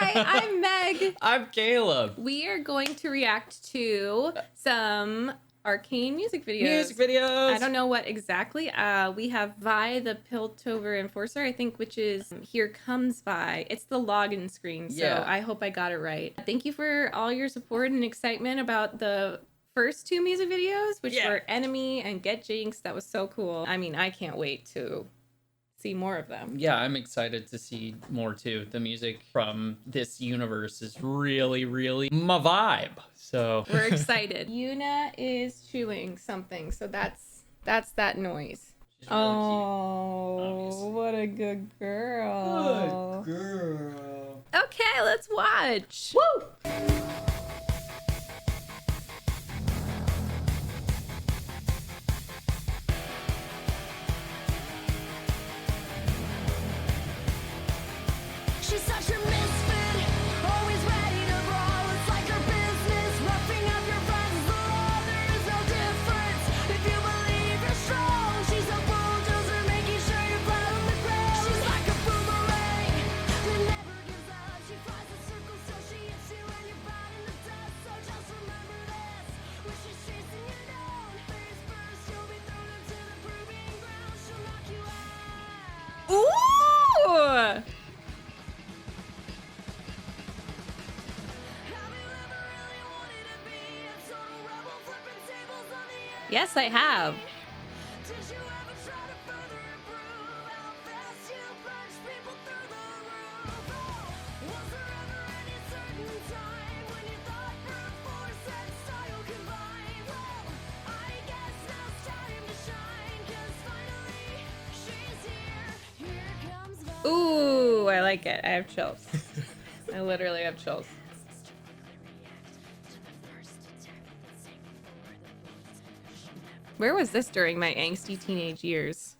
Hi, I'm Meg. I'm Caleb. We are going to react to some ARCANE music videos. I don't know what exactly. We have Vi, the Piltover Enforcer, I think, which is Here Comes Vi. It's the login screen, so Yeah. I hope I got it right. Thank you for all your support and excitement about the first two music videos, which were Enemy and Get Jinx. That was so cool. I mean, I can't wait to see more of them. Yeah, I'm excited to see more too. The music from this universe is really, really my vibe. So we're excited. Yuna is chewing something, so that's that noise. She's really cute, what a good girl. Good girl. Okay, let's watch. Woo! She's such a misfit, always ready to brawl. It's like her business, roughing up your friends. The law, there is no difference. If you believe you're strong, she's a bulldozer, making sure you're flat on the ground. She's like a boomerang that never gives up. She flies in circles till she hits you and you're bowed in the dust. So just remember this, when she's chasing you down, face first, you'll be thrown into the proving ground. She'll knock you out. Ooh! Yes, I have. Did you ever try to further improve how fast you punch people through the roof? Was there ever any certain time when you thought brute force and style combined? Well, I guess now it's time to shine, 'cause finally she's here. Here comes Vi. Ooh, I like it. I have chills. I literally have chills. Where was this during my angsty teenage years?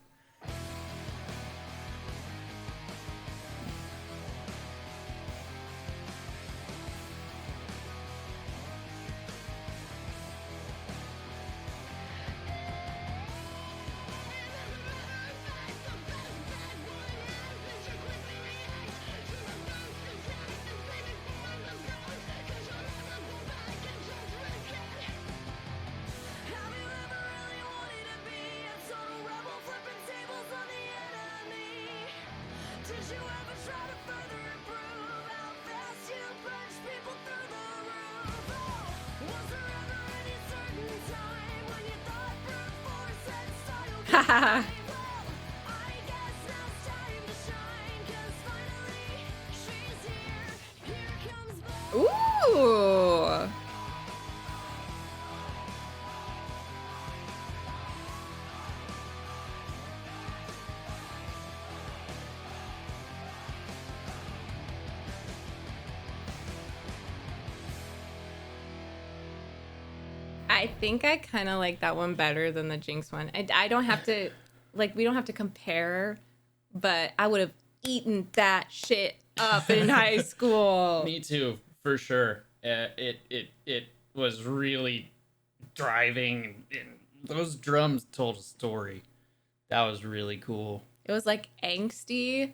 Did you ever try to further improve how fast you punch people through the roof? Was there ever any certain time when you thought brute force and style combined? Well, I guess now it's time to shine, 'cause finally she's here. Here comes Vi. Ooh! I think I kind of like that one better than the Jinx one. I don't have to, like, we don't have to compare, but I would have eaten that shit up in high school. Me too, for sure. It was really driving, and those drums told a story. That was really cool. It was like angsty,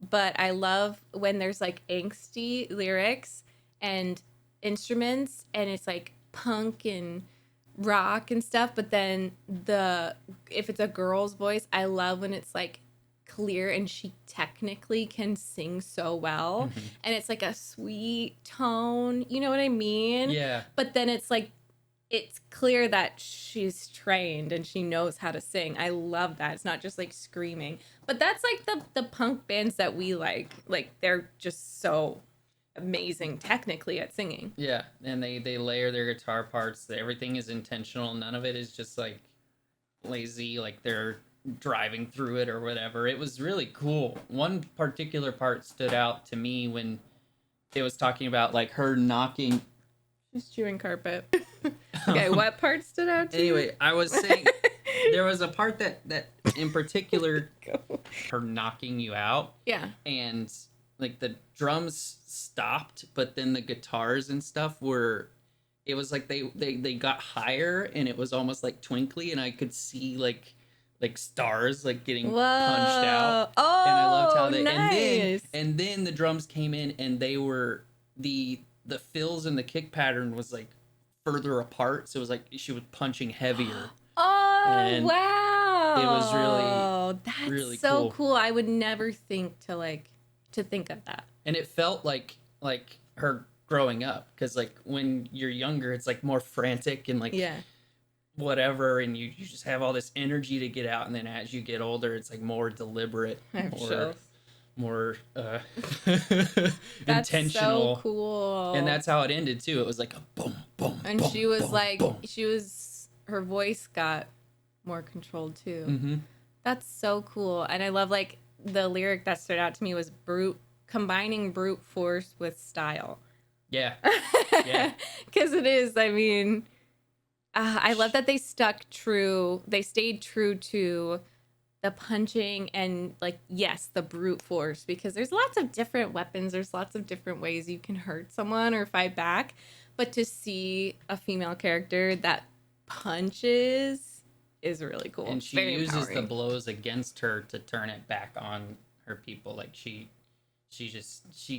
but I love when there's like angsty lyrics and instruments, and it's like punk and rock and stuff, but then if it's a girl's voice, I love when it's like clear and she technically can sing so well, and it's like a sweet tone, you know what I mean? Yeah. But then it's like it's clear that she's trained and she knows how to sing. I love that. It's not just like screaming, but that's like the punk bands that we like they're just so amazing technically at singing. Yeah, and they layer their guitar parts. Everything is intentional. None of it is just like lazy, like they're driving through it or whatever. It was really cool. One particular part stood out to me when it was talking about like her knocking. She's chewing carpet. Okay, what part stood out to you? Anyway, I was saying there was a part that in particular her knocking you out. Yeah. And like the drums stopped, but then the guitars and stuff were, it was like they got higher, and it was almost like twinkly, and I could see like like stars like getting Whoa. punched out. Oh, And I loved how they nice. and then the drums came in and they were the fills and the kick pattern was like further apart, so it was like she was punching heavier. Oh, And wow. it was really, That's really so cool. I would never think to think of that. And it felt like her growing up, because like when you're younger it's like more frantic and like Yeah. whatever, and you just have all this energy to get out, and then as you get older it's like more deliberate, I have more chills. more That's intentional. so cool. And that's how it ended too. It was like a boom boom And boom, she was boom, like, boom. her voice got more controlled too. Mm-hmm. That's so cool. And I love like the lyric that stood out to me was combining brute force with style. Yeah. Yeah. Because it is, I mean, I love that they stayed true to the punching and like, yes, the brute force, because there's lots of different weapons. There's lots of different ways you can hurt someone or fight back. But to see a female character that punches is really cool. And she Very uses the empowering. blows against her to turn it back on her people. Like she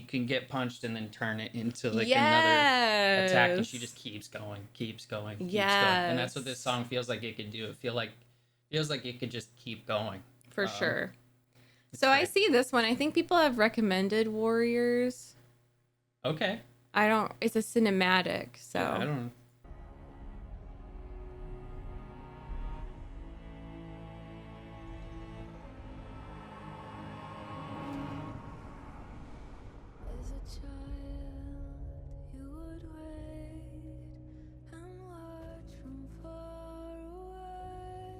can get punched and then turn it into like another attack, and she just keeps going. And that's what this song feels like it could do. It feels like it could just keep going. For sure. It's So I great. see this one. I think people have recommended Warriors. Okay. It's a cinematic, so. Yeah, I don't know. As a child, you would wait and watch from far away.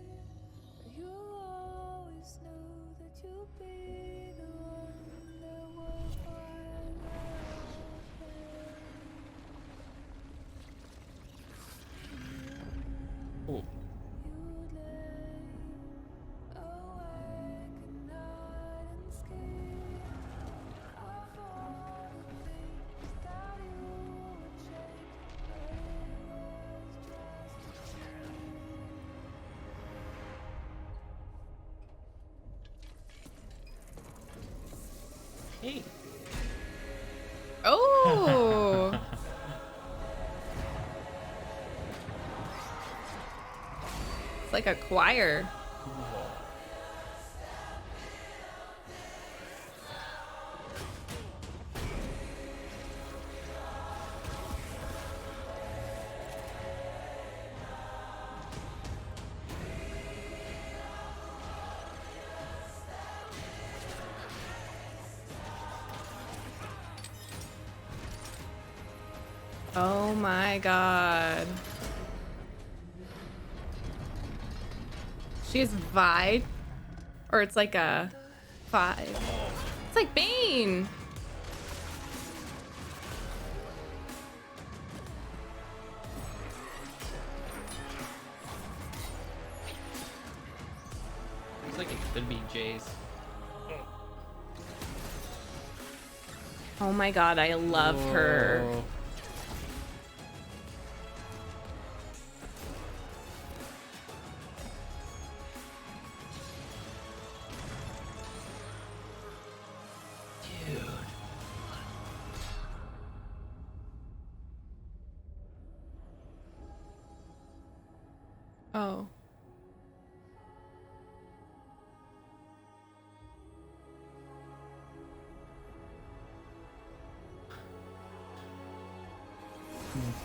But you always knew that you'd be the one that would find Cool. you'd lay awake at night and scheme of all the things that you would change, but it was just a dream. Hey. Oh! It's like a choir. Oh my god. She has Vide. Or it's like a 5. It's like Bane. Looks like it could be Jay's. Oh my god, I love her. Whoa. Dude. Oh.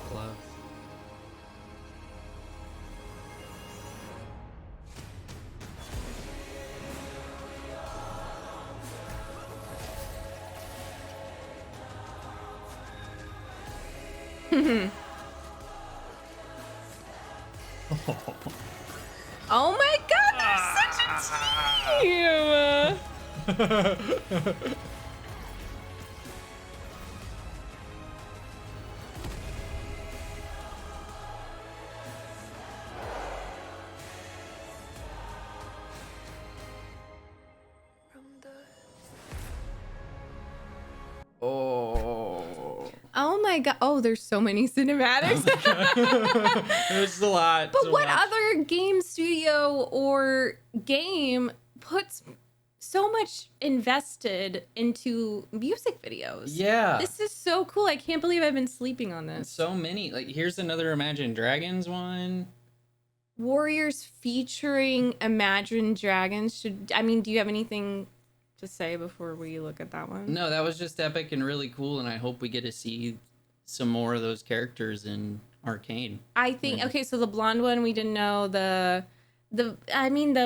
Gloves. Oh my god, they're such a team! From the Oh. Oh my my god. Oh, there's so many cinematics. There's a lot. But to what watch. other game studio or game puts so much invested into music videos? Yeah. This is so cool. I can't believe I've been sleeping on this. So many. Like, here's another Imagine Dragons one. Warriors featuring Imagine Dragons. Do you have anything to say before we look at that one? No, that was just epic and really cool, and I hope we get to see some more of those characters in Arcane. I think Yeah. okay, so the blonde one we didn't know. The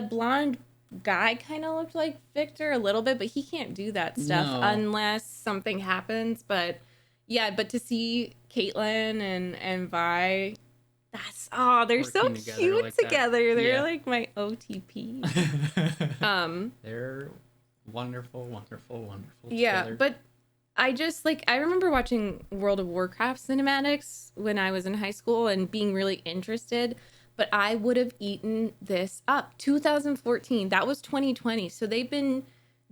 blonde guy kind of looked like Victor a little bit, but he can't do that stuff No. unless something happens. But yeah, but to see Caitlyn and Vi, they're so Working together cute like that. together. They're Yeah. like my OTP. They're wonderful, wonderful, wonderful. Yeah, together. but I remember watching World of Warcraft cinematics when I was in high school and being really interested, but I would have eaten this up. 2014, that was 2020. So they've been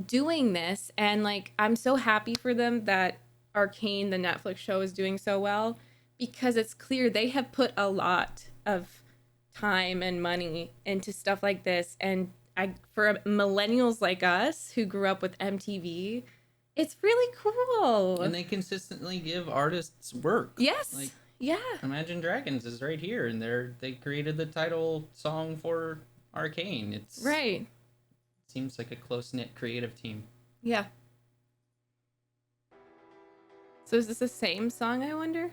doing this, and like I'm so happy for them that Arcane, the Netflix show, is doing so well, because it's clear they have put a lot of time and money into stuff like this. And for millennials like us who grew up with MTV, it's really cool. and they consistently give artists work. Yes. Like, yeah. Imagine Dragons is right here, and they created the title song for Arcane. It's Right. Seems like a close knit creative team. Yeah. So is this the same song, I wonder?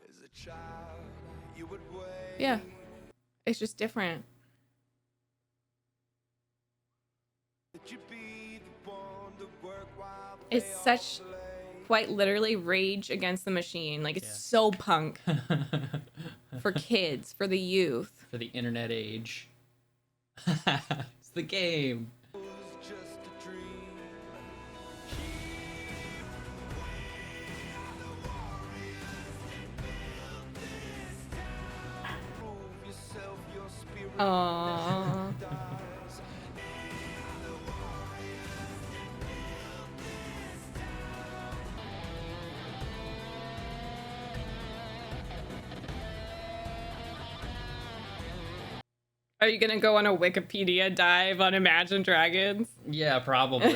As a child, you would wait. Yeah. It's just different. That you'd be the one to work while It's they all such play. quite literally Rage Against the Machine. Like, it's Yeah. so punk for kids, for the youth. For the internet age. It's the game. It was just a dream. Prove yourself, your spirit Aww. dies. Are you gonna go on a Wikipedia dive on Imagine Dragons? Yeah, probably.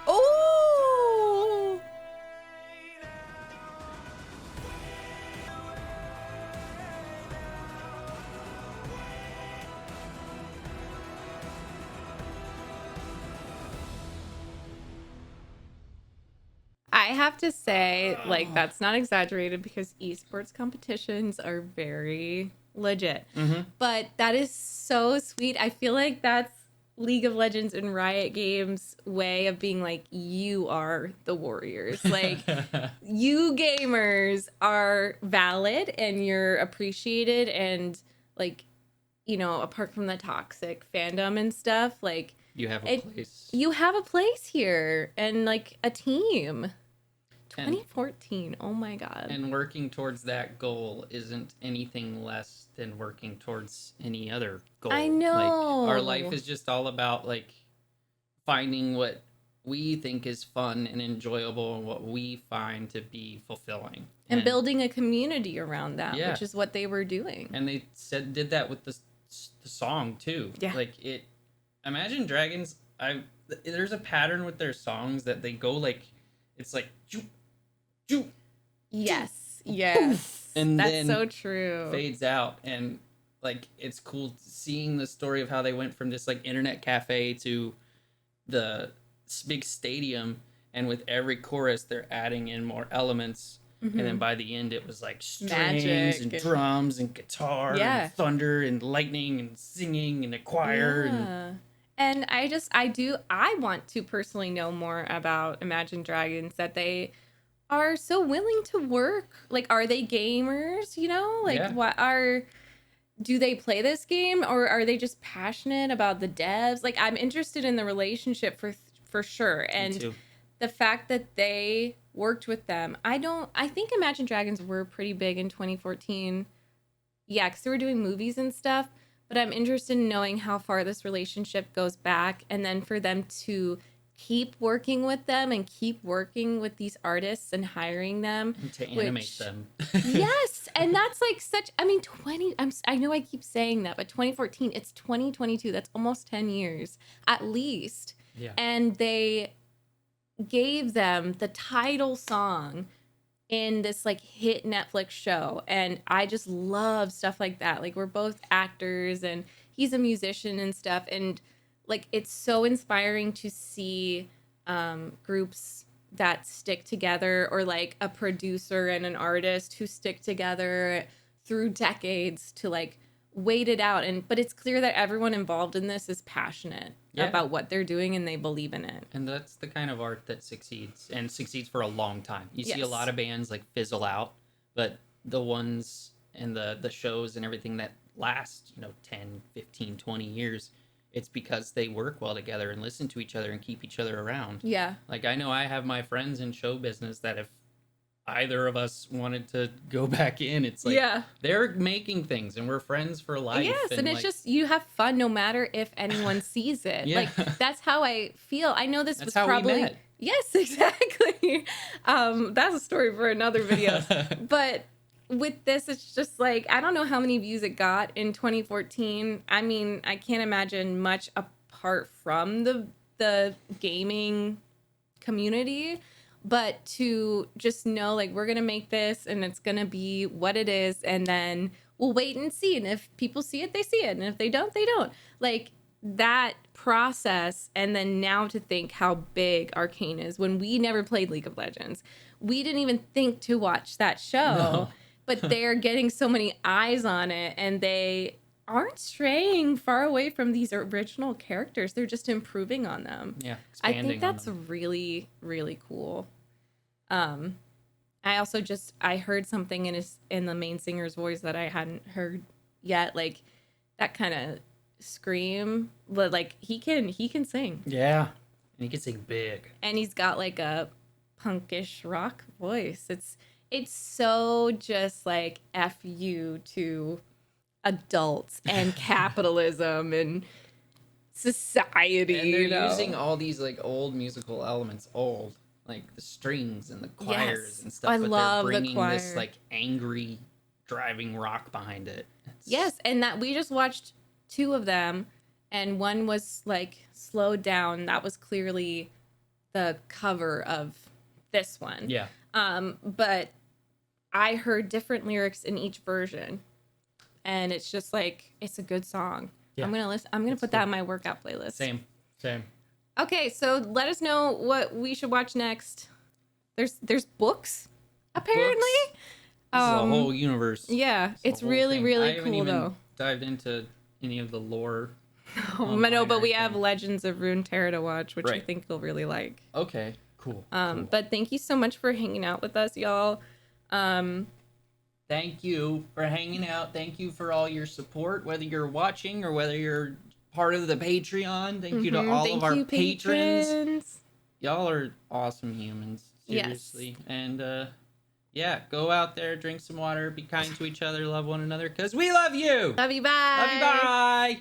Oh! I have to say, like, that's not exaggerated because esports competitions are very legit. Mm-hmm. But that is so sweet. I feel like that's League of Legends and Riot Games' way of being like, you are the warriors. Like, you gamers are valid and you're appreciated, and like, apart from the toxic fandom and stuff, like, You have a place. you have a place here and like a team. And- 2014. Oh my god. And working towards that goal isn't anything less than working towards any other goal. I know. Like, our life is just all about like finding what we think is fun and enjoyable and what we find to be fulfilling. And building a community around that, Yeah. which is what they were doing. And they did that with the song too. Yeah. Like Imagine Dragons, there's a pattern with their songs that they go like, it's like choo, choo, Yes. Yes. And that's then so true. fades out, and like it's cool seeing the story of how they went from this like internet cafe to the big stadium, and with every chorus they're adding in more elements, and then by the end it was like strings Magic and and- drums and guitar Yeah. and thunder and lightning and singing and a choir and Yeah. And I want to personally know more about Imagine Dragons, that they are so willing to work. Like, are they gamers, Like, Yeah. do they play this game, or are they just passionate about the devs? Like, I'm interested in the relationship for sure. Me And too. the fact that they worked with them, I think Imagine Dragons were pretty big in 2014. Yeah, because they were doing movies and stuff. But I'm interested in knowing how far this relationship goes back, and then for them to keep working with them and keep working with these artists and hiring them to animate which- them. Yes, and that's like such. I mean, I know I keep saying that, but 2014. It's 2022. That's almost 10 years at least. Yeah. And they gave them the title song in this like hit Netflix show, and I just love stuff like that. Like, we're both actors, and he's a musician and stuff, and like it's so inspiring to see groups that stick together, or like a producer and an artist who stick together through decades to like wait it out. And but it's clear that everyone involved in this is passionate about what they're doing and they believe in it. And that's the kind of art that succeeds, and succeeds for a long time. You see a Yes. lot of bands like fizzle out, but the ones and the shows and everything that last, 10, 15, 20 years, it's because they work well together and listen to each other and keep each other around. Yeah. Like, I know I have my friends in show business that if either of us wanted to go back in, it's like they're making things and we're friends for life. Yes, and it's like, just you have fun no matter if anyone sees it. Yeah. Like, that's how I feel. I know this That's was how we probably met. Yes, exactly. That's a story for another video. But with this, it's just like, I don't know how many views it got in 2014. I mean, I can't imagine much apart from the gaming community. But to just know, like, we're gonna make this and it's gonna be what it is, and then we'll wait and see. And if people see it, they see it, and if they don't, they don't. Like, that process. And then now to think how big Arcane is, when we never played League of Legends, we didn't even think to watch that show. No. But they're getting so many eyes on it, and they aren't straying far away from these original characters. They're just improving on them. Yeah, I expanding think that's on them. really, really cool. I also I heard something in the main singer's voice that I hadn't heard yet, like that kind of scream, but like he can sing, Yeah, and he can sing big. and he's got like a punkish rock voice. It's so just like F you to adults and capitalism and society. And they're you know? using all these like old musical elements, like the strings and the choirs Yes. and stuff. I but love the they're bringing this choir. like angry driving rock behind it. Yes, and that we just watched 2 of them, and one was like slowed down. That was clearly the cover of this one. Yeah. But I heard different lyrics in each version, and it's just like, it's a good song. Yeah. I'm gonna It's put that cool. in my workout playlist. Same. Okay, so let us know what we should watch next. There's books, apparently. Books. This is a whole universe. Yeah, It's a it's whole really, thing. I really haven't cool even though. dived into any of the lore. No, online but or we have anything. Legends of Runeterra to watch, which I Right. think you'll really like. Okay, cool. Cool. But thank you so much for hanging out with us, y'all. Thank you for hanging out. Thank you for all your support, whether you're watching or whether you're part of the Patreon. Thank you to all Thank of our you, patrons. Y'all are awesome humans, Yes. seriously. And yeah, go out there, drink some water, be kind to each other, love one another, because we love you. Love you. Bye. Love you. Bye.